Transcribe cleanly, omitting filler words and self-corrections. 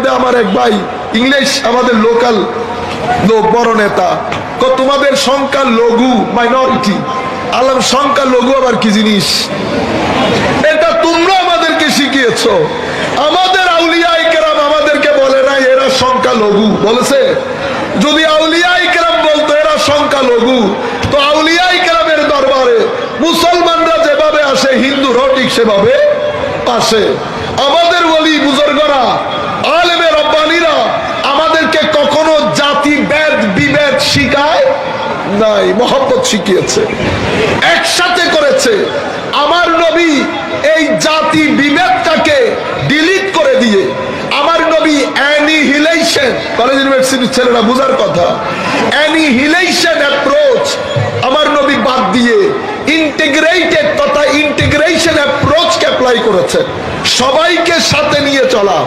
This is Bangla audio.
মধ্যে আমার এক ভাই ইংলিশ আমাদের লোকাল লোক বড় নেতা, তোমাদের সংখ্যা লঘু মাইনরিটি। আল্লাহ সংখ্যা লঘু আবার কি জিনিস? এটা তোমরা আমাদেরকে শিখিয়েছো। আমাদের আউলিয়ায়ে কেরাম আমাদেরকে বলে না এরা সংখ্যা লঘু, বলেছে? যদি আউলিয়ায়ে কেরাম বলতো এরা সংখ্যা লঘু, তো আউলিয়ায়ে কেরামের দরবারে মুসলমানরা যেভাবে আসে হিন্দুরাও ঠিক সেভাবে আসে। আমাদের ওলি বুজুর্গরা আলেমে রব্বানীরা আমাদেরকে কখনো জাতি ভেদ বিভেদ শিখায় নাই, মহব্বত শিখিয়েছে, একসাথে করেছে। আমার নবী এই জাতি বিভেদটাকে ডিলিট করে দিয়ে, আমার নবী অ্যানিহিলেশন, কলেজ ইউনিভার্সিটির ছেলেরা বুঝার কথা, অ্যানিহিলেশন অ্যাপ্রোচ আমার নবী বাদ দিয়ে ইন্টিগ্রেটেড তথা ইন্টিগ্রেশন অ্যাপ্রোচকে অ্যাপ্লাই করেছে, সবাইকে সাথে নিয়ে চলা।